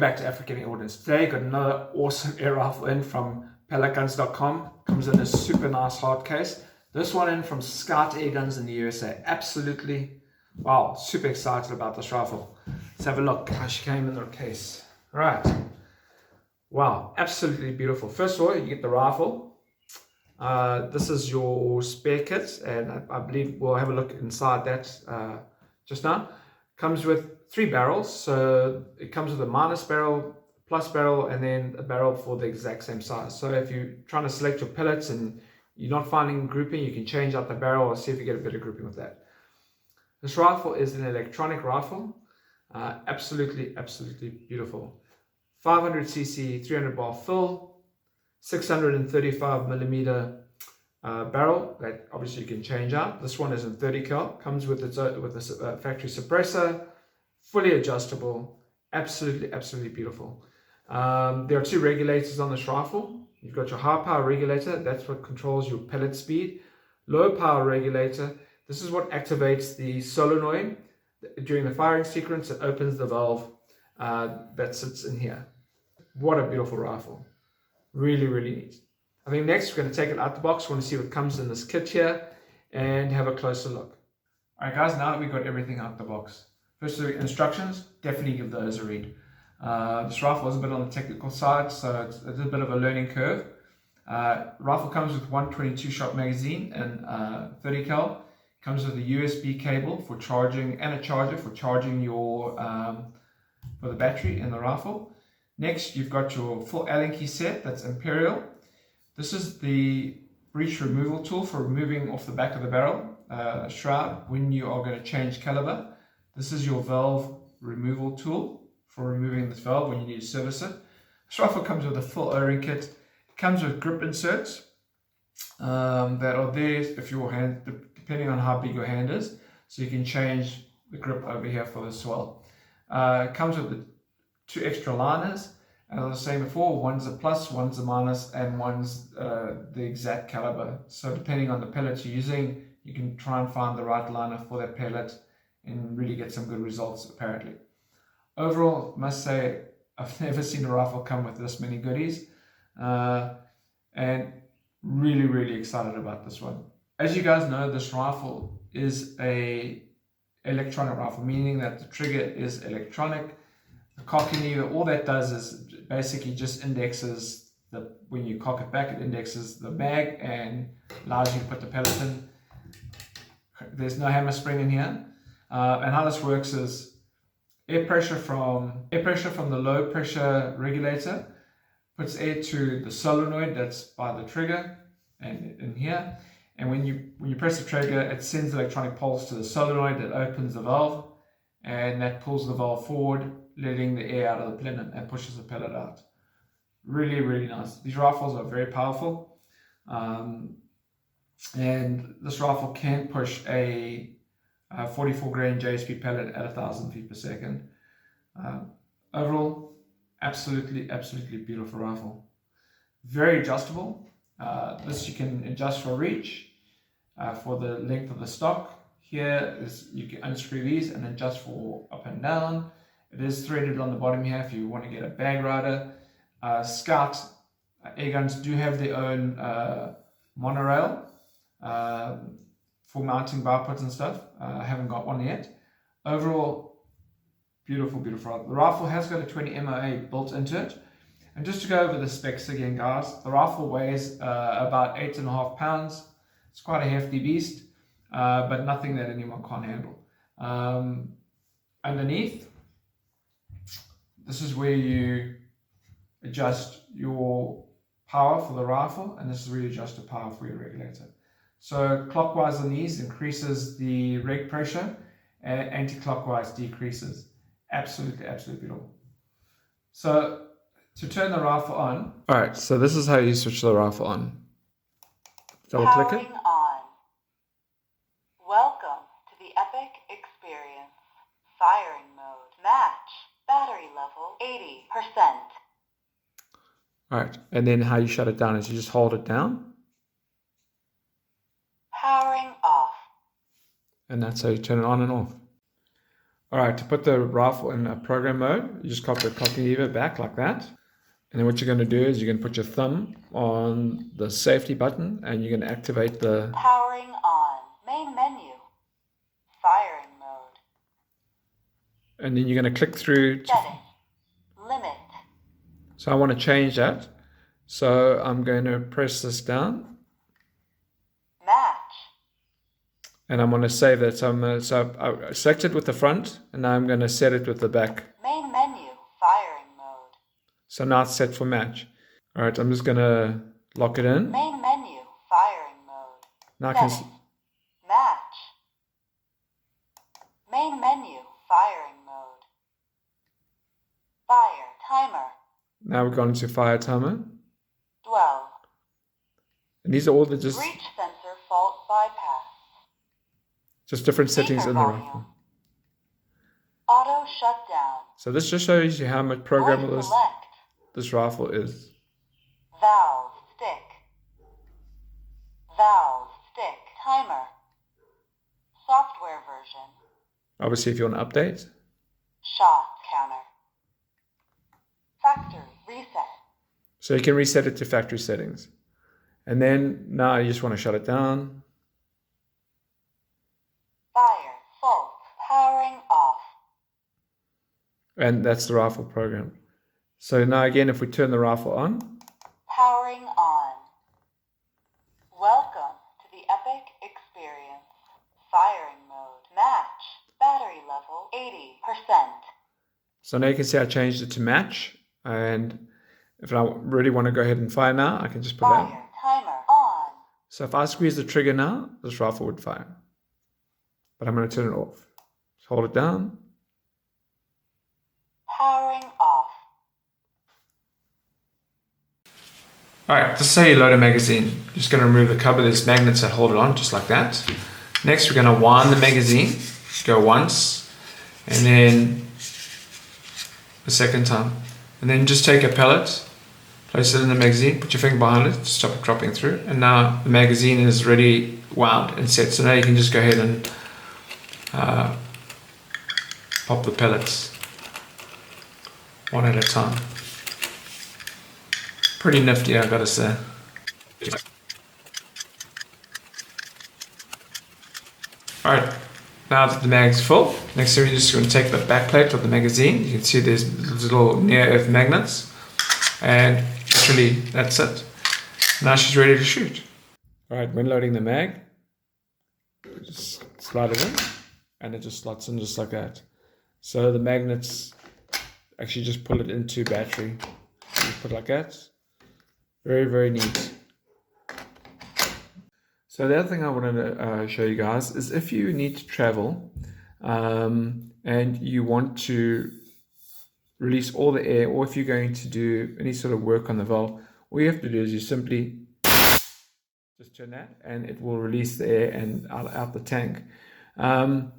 back to African Air Ordnance. Today got another awesome air rifle in from pelletguns.com. Comes in a super nice hard case. This one in from SKOUT Airguns in the USA. Absolutely, wow, super excited about this rifle. Let's have a look how she came in the case. Right, wow, absolutely beautiful. First of all, you get the rifle. This is your spare kit, and I believe we'll have a look inside that just now. Comes with 3 barrels, so it comes with a minus barrel, plus barrel, and then a barrel for the exact same size. So if you're trying to select your pellets and you're not finding grouping, you can change out the barrel or see if you get a better grouping with that. This rifle is an electronic rifle. Absolutely beautiful. 500cc, 300 bar fill, 635 millimeter barrel that obviously you can change out. This one is in 30 cal, comes with its with a factory suppressor, fully adjustable, absolutely beautiful. There are 2 regulators on this rifle. You've got your high power regulator, that's what controls your pellet speed. Low power regulator, this is what activates the solenoid. During the firing sequence, it opens the valve that sits in here. What a beautiful rifle. Really neat. I think next we're going to take it out the box. We want to see what comes in this kit here and have a closer look. Alright guys, now that we've got everything out the box. First, the instructions, definitely give those a read. This rifle is a bit on the technical side, so it's a little bit of a learning curve. Rifle comes with 122 shot magazine and 30 cal. Comes with a USB cable for charging and a charger for charging your for the battery in the rifle. Next, you've got your full Allen key set, that's Imperial. This is the breech removal tool for removing off the back of the barrel shroud when you are going to change caliber. This is your valve removal tool for removing this valve when you need to service it. This rifle comes with a full O-ring kit. It comes with grip inserts that are there if your hand, depending on how big your hand is, so you can change the grip over here for this as well. It comes with the 2 extra liners. As I was saying before, one's a plus, one's a minus, and one's the exact caliber. So depending on the pellet you're using, you can try and find the right liner for that pellet and really get some good results apparently. Overall, I must say, I've never seen a rifle come with this many goodies, and really excited about this one. As you guys know, this rifle is a electronic rifle, meaning that the trigger is electronic. The cocking lever, all that does is basically just indexes when you cock it back, it indexes the mag and allows you to put the pellet in. There's no hammer spring in here. And how this works is air pressure from the low pressure regulator puts air to the solenoid that's by the trigger and in here. And when you press the trigger, it sends electronic pulse to the solenoid that opens the valve, and that pulls the valve forward, letting the air out of the plenum and pushes the pellet out. Really nice. These rifles are very powerful, and this rifle can push a 44 grain JSP pellet at 1,000 feet per second. Overall, absolutely beautiful rifle. Very adjustable. This you can adjust for reach, for the length of the stock. Here is you can unscrew these and adjust for up and down. It is threaded on the bottom here if you want to get a bag rider. SKOUT Airguns do have their own monorail for mounting bipods and stuff. I haven't got one yet. Overall, beautiful rifle. The rifle has got a 20 MOA built into it. And just to go over the specs again, guys, the rifle weighs about 8.5 pounds. It's quite a hefty beast, but nothing that anyone can't handle. Underneath, this is where you adjust your power for the rifle, and this is where you adjust the power for your regulator. So clockwise on these increases the reg pressure, and anti-clockwise decreases. Absolutely beautiful. So to turn the rifle on, alright, so this is how you switch the rifle on. Double click it. Powering on. Welcome to the Epic experience. Firing mode. Match. Battery level 80%. Alright, and then how you shut it down is you just hold it down. Powering off. And that's how you turn it on and off. Alright, to put the rifle in program mode, you just copy the copy lever back like that. And then what you're going to do is you're going to put your thumb on the safety button and you're going to activate the... Powering on. Main menu. Firing mode. And then you're going to click through... Setting. Limit. So I want to change that. So I'm going to press this down. Match. And I'm going to save that. So I selected with the front and now I'm going to set it with the back. Main menu. Firing mode. So now it's set for match. Alright, I'm just going to lock it in. Main menu. Firing mode. Now I can... Match. Main menu. Firing mode. Fire. Timer. Now we've gone into fire timer. Dwell. And these are all the just sensor fault bypass. Just different settings in the rifle. Auto shutdown. So this just shows you how much programmable this rifle is. Valve stick. Valve stick. Timer. Software version. Obviously, if you want to update. Shot counter. Factory reset. So you can reset it to factory settings. And then now you just want to shut it down. Fire full. Powering off. And that's the rifle program. So now again, if we turn the rifle on. Powering on. Welcome to the epic experience. Firing mode. Match. Battery level 80%. So now you can see I changed it to match. And if I really want to go ahead and fire now, I can just put that. Fire timer on. So if I squeeze the trigger now, this rifle would fire. But I'm going to turn it off. Just hold it down. Powering off. Alright, this is how you load a magazine. Just going to remove the cover. There's magnets that hold it on, just like that. Next, we're going to wind the magazine. Go once, and then a second time. And then just take a pellet, place it in the magazine, put your finger behind it to stop it dropping through. And now the magazine is ready, wound and set. So now you can just go ahead and pop the pellets one at a time. Pretty nifty, I've got to say. Alright, now that the mag's full, next thing we're just going to take the back plate of the magazine. You can see there's little near-earth magnets, and literally that's it. Now she's ready to shoot. Alright, when loading the mag, just slide it in, and it just slots in just like that. So the magnets actually just pull it into battery. Just put it like that. Very, very neat. So the other thing I wanted to show you guys is if you need to travel and you want to release all the air, or if you're going to do any sort of work on the valve, all you have to do is you simply just turn that and it will release the air and out the tank. On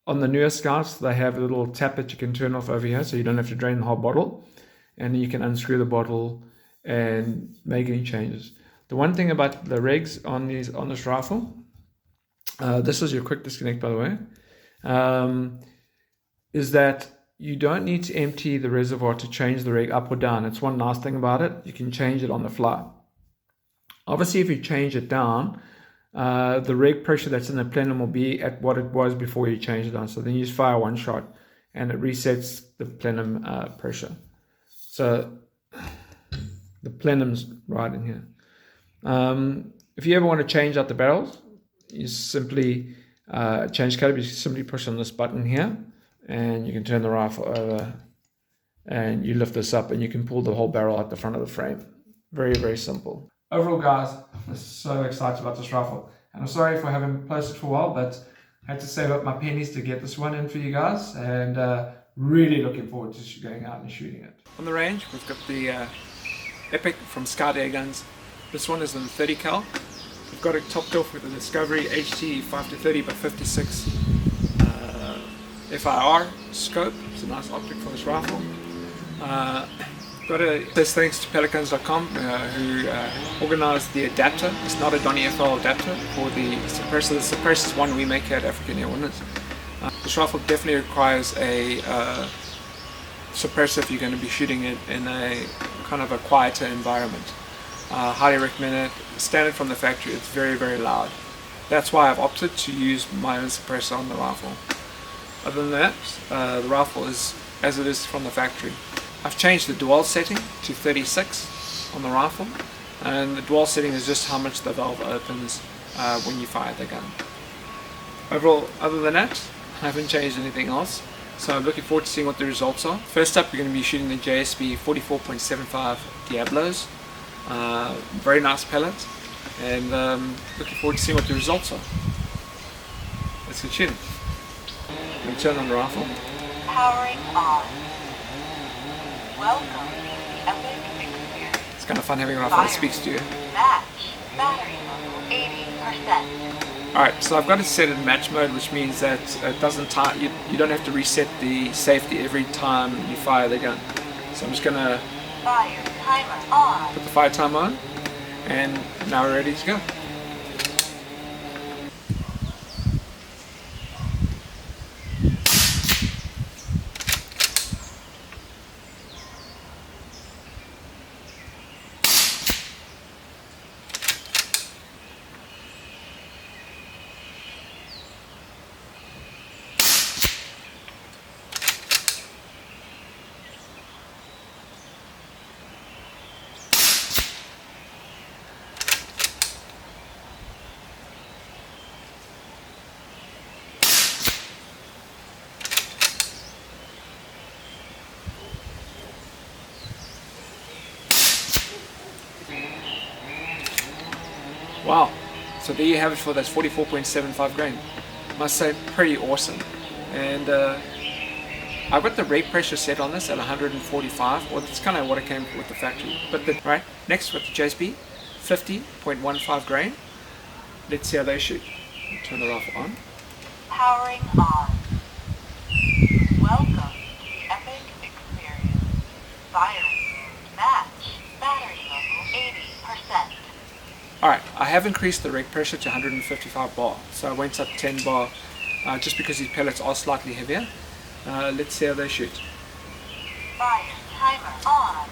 the newer Scouts, they have a little tap that you can turn off over here, so you don't have to drain the whole bottle, and you can unscrew the bottle and make any changes. The one thing about the regs on this rifle, this is your quick disconnect, by the way, is that you don't need to empty the reservoir to change the reg up or down. It's one nice thing about it. You can change it on the fly. Obviously, if you change it down, the reg pressure that's in the plenum will be at what it was before you change it down. So then you just fire one shot and it resets the plenum pressure. So the plenum's right in here. If you ever want to change out the barrels, you simply change color. You simply push on this button here, and you can turn the rifle over, and you lift this up, and you can pull the whole barrel out the front of the frame. Very, very simple. Overall, guys, I'm so excited about this rifle, and I'm sorry for having posted for a while, but I had to save up my pennies to get this one in for you guys, and really looking forward to going out and shooting it. On the range, we've got the Epic from SKOUT Airguns. This one is in 30 cal. We've got it topped off with the Discovery HT 5-30 by 56 FIR scope. It's a nice optic for this rifle. This thanks to Pellets.com who organised the adapter. It's not a Donny FL adapter for the suppressor. The suppressor is one we make here at African Air Winners. This rifle definitely requires a suppressor if you're going to be shooting it in a kind of a quieter environment. Highly recommend it. Standard from the factory, it's very, very loud. That's why I've opted to use my own suppressor on the rifle. Other than that, the rifle is as it is from the factory. I've changed the dwell setting to 36 on the rifle, and the dwell setting is just how much the valve opens when you fire the gun. Overall, other than that, I haven't changed anything else, so I'm looking forward to seeing what the results are. First up, we're going to be shooting the JSB 44.75 Diablos. Very nice pellet, and looking forward to seeing what the results are. Let's get shooting. I'm going to turn on the rifle. Powering on. Welcome to the epic experience. It's kind of fun having a rifle that speaks to you. Match. Battery level 80%. Alright, so I've got it set in match mode, which means that it doesn't you don't have to reset the safety every time you fire the gun. So I'm just going to Fire timer on. put the fire timer on, and now we're ready to go. Wow, so there you have it for this 44.75 grain. Must say, pretty awesome. And I've got the rate pressure set on this at 145. Well, that's kind of what it came with the factory. But right, next with the JSB 50.15 grain. Let's see how they shoot. Turn the rifle on. Powering on. Welcome to the epic experience. Firing mode. Match. Battery level 80%. Alright, I have increased the rate pressure to 155 bar, so I went up 10 bar just because these pellets are slightly heavier. Let's see how they shoot. Fire timer on.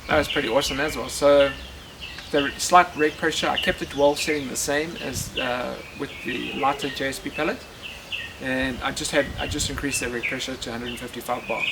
That was pretty awesome as well. So the slight rate pressure, I kept the dwell setting the same as with the lighter JSB pellet, and I just increased the rate pressure to 155 bar.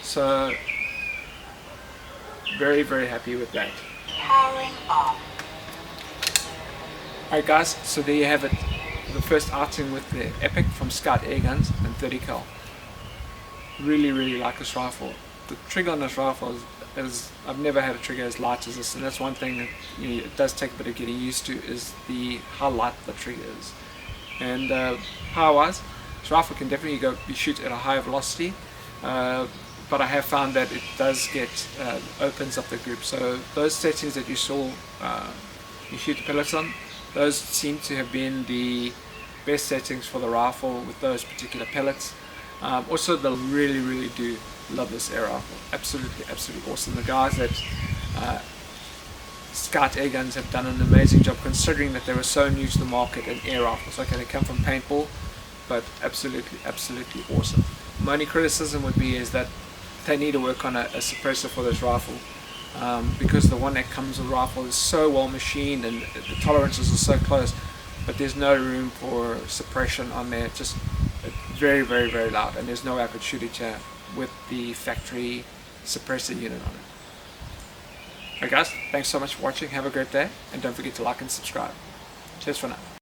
So very, very happy with that. Powering off. Alright guys, so there you have it. The first outing with the Epic from SKOUT Airguns and 30 cal. Really, really like this rifle. The trigger on this rifle is I've never had a trigger as light as this, and that's one thing that it does take a bit of getting used to, is how light the trigger is. And power wise, this rifle can definitely be shoot at a higher velocity, but I have found that it does get opens up the group. So those settings that you saw you shoot the pellets on, those seem to have been the best settings for the rifle with those particular pellets. Also, they really, really do love this air rifle. Absolutely, absolutely awesome. The guys at SKOUT Airguns have done an amazing job, considering that they were so new to the market in air rifles. Okay, they come from paintball, but absolutely, absolutely awesome. My only criticism would be is that they need to work on a suppressor for this rifle, because the one that comes with the rifle is so well machined and the tolerances are so close, but there's no room for suppression on there. Just very, very, very loud, and there's no way I could shoot it here with the factory suppressor unit on it. Alright guys, thanks so much for watching, have a great day, and don't forget to like and subscribe. Cheers for now.